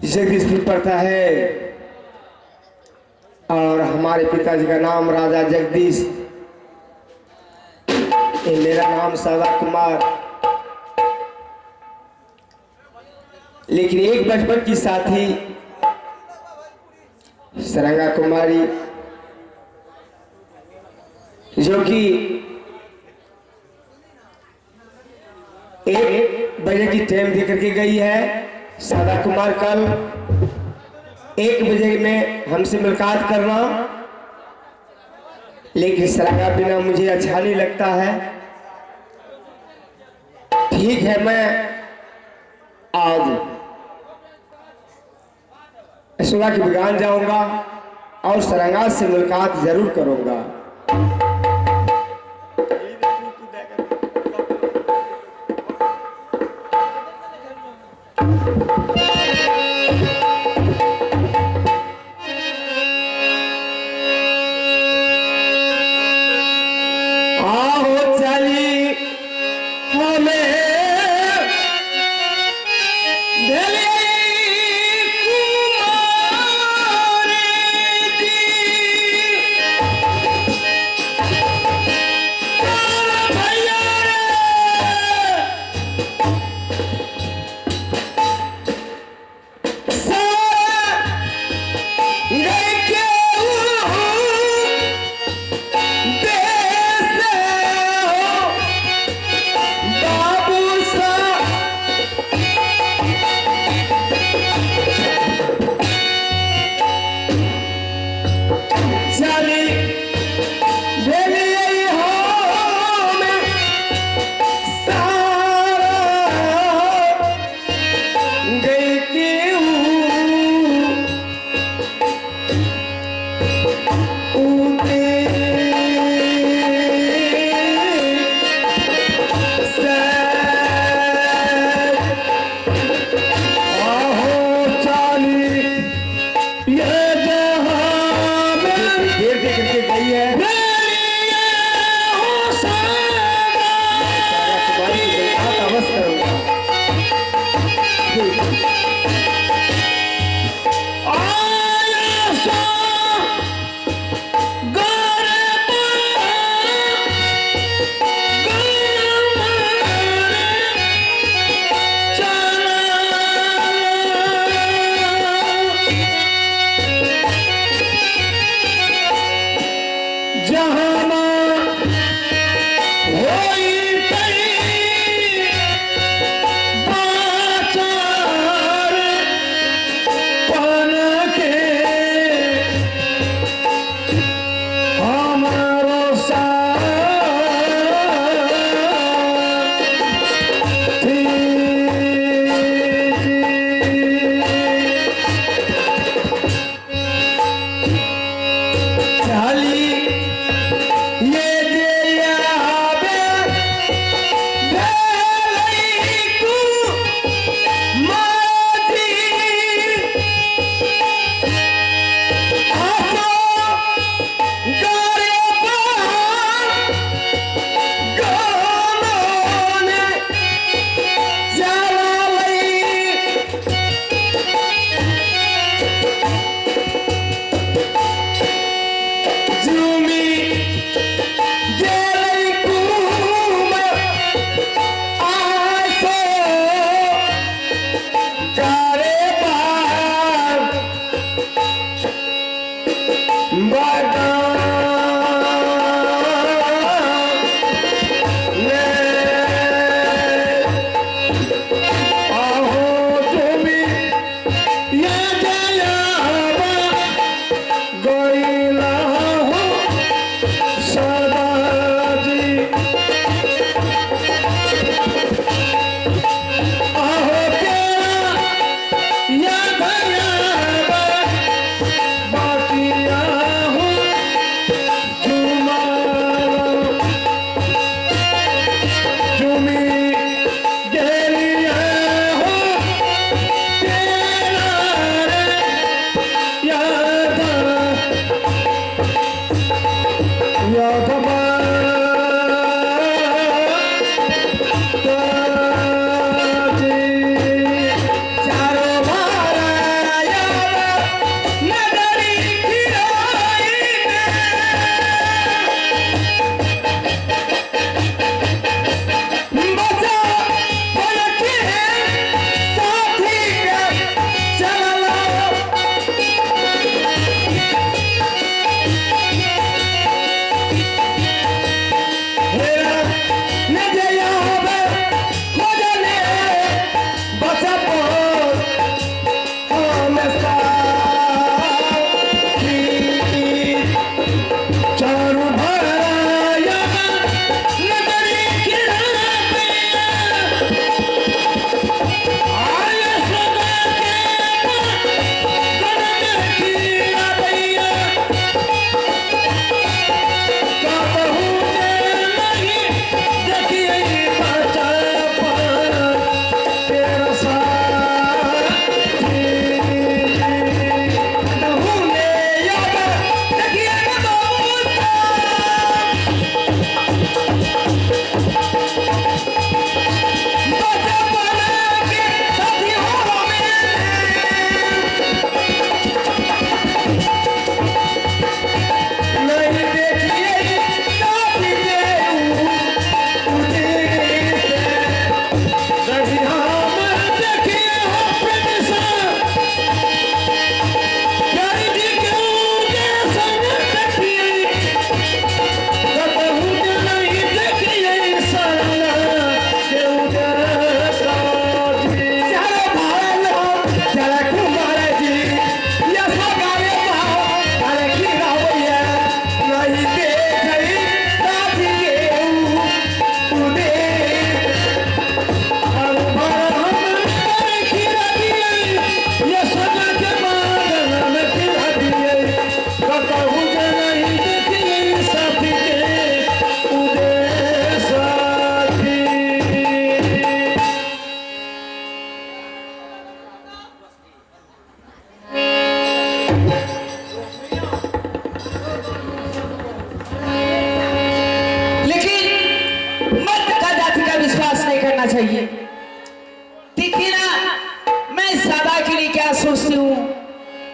जगदीशपुर पड़ता है और हमारे पिताजी का नाम राजा जगदीश, मेरा नाम सदा कुमार। लेकिन एक बचपन की साथी सरंगा कुमारी जो कि 1 बजे की टाइम दे करके गई है। सदा कुमार कल 1 बजे में हमसे मुलाकात करना, लेकिन सरंगा बिना मुझे अच्छा नहीं लगता है। ठीक है, मैं आज सुबह की बिगान जाऊंगा और सरंगा से मुलाकात जरूर करूंगा। आओ चली हमें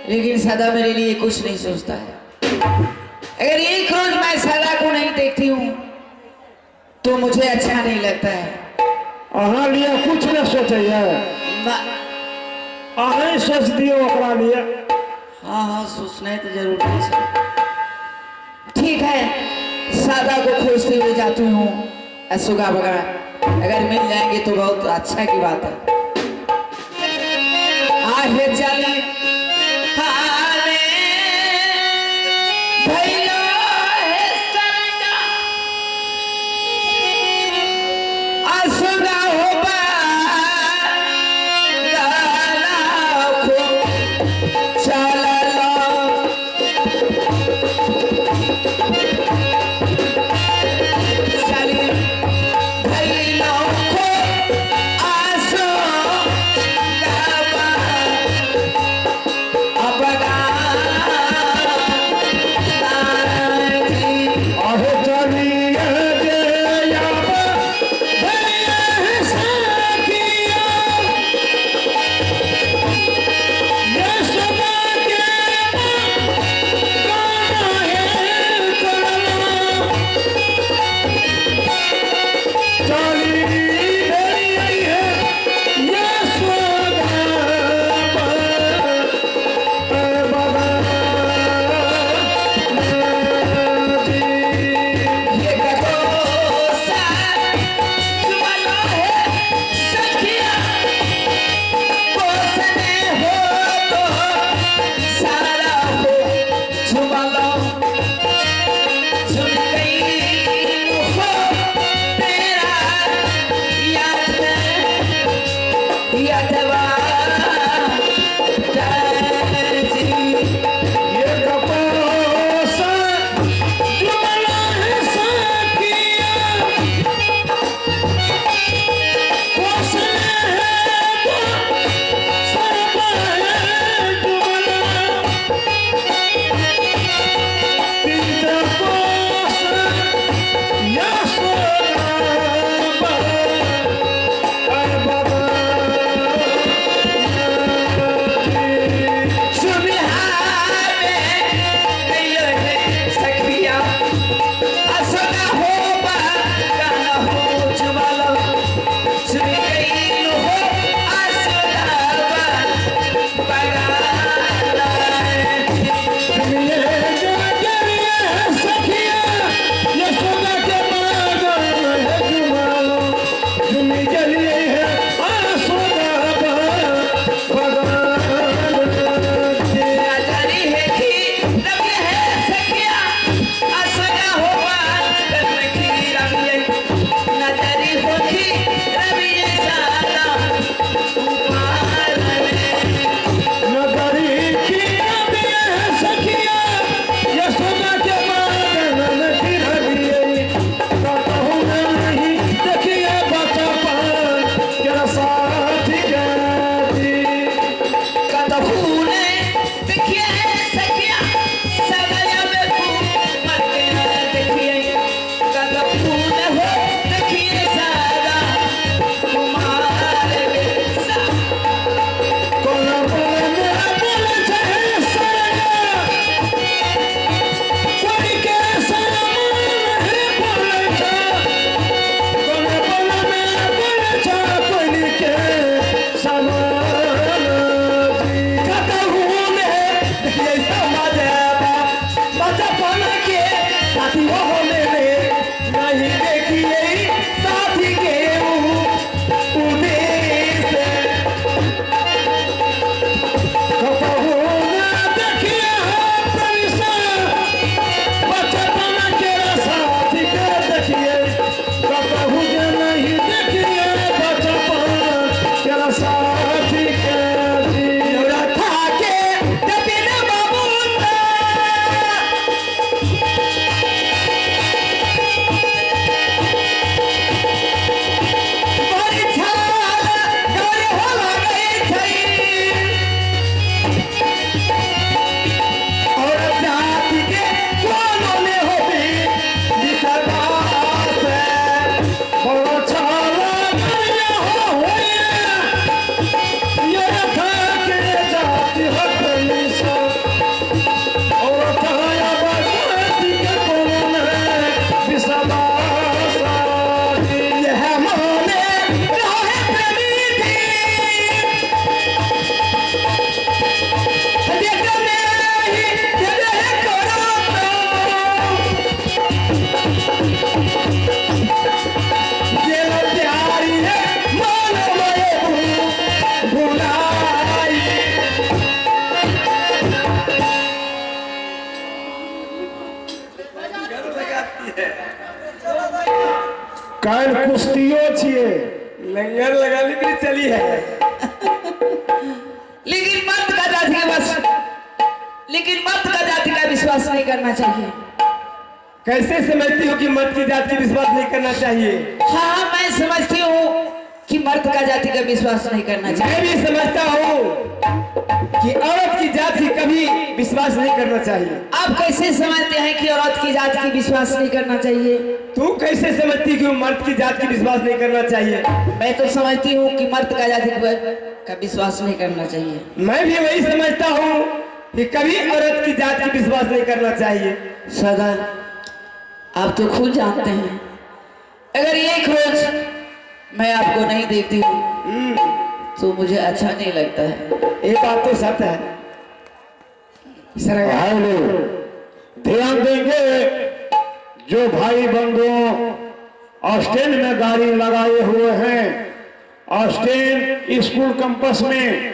लेकिन सदा मेरे लिए कुछ नहीं सोचता है। अगर एक रोज मैं सदा को नहीं देखती हूँ तो मुझे अच्छा नहीं लगता है। अहाँ लिए कुछ न सोचिए, अहें सोच दियो ओकरा लिए। हाँ हाँ, सोचना है तो जरूर है। ठीक है, सादा को खोजते हुए जाती हूँ अशोका वगैरह, अगर मिल जाएंगे तो बहुत अच्छा की बात है। आहे चले हारे भैया है सरगा, अशोका हो ये था के जाती हक निशा। काल कुश्तियों छिए। लंगर लगाने के लिए चली है। लेकिन मर्द का जाति का बस, लेकिन मर्द का जाति का विश्वास नहीं करना चाहिए। कैसे समझती हो कि मर्द की जात की विश्वास नहीं करना चाहिए? हाँ, मैं समझती हूँ कि मर्द का जाति का विश्वास नहीं करना चाहिए। मैं भी समझता हूँ कि औरत की जात की कभी विश्वास नहीं करना चाहिए। आप कैसे समझते हैं कि औरत की जात की विश्वास नहीं करना चाहिए? तू कैसे समझती कि मर्द की जात की विश्वास नहीं करना चाहिए? मैं तो समझती हूँ कि मर्द का जाति का विश्वास नहीं करना चाहिए। मैं भी वही समझता हूँ कि कभी औरत की जात की विश्वास नहीं करना चाहिए। सरदार, आप तो खुद जानते हैं, अगर एक रोज मैं आपको नहीं देखती हूँ तो मुझे अच्छा नहीं लगता है। ये बात तो सच है। सरंगा, भाई लोग ध्यान देंगे, जो भाई बंधु स्टैंड में गाड़ी लगाए हुए हैं, स्टैंड स्कूल कैंपस में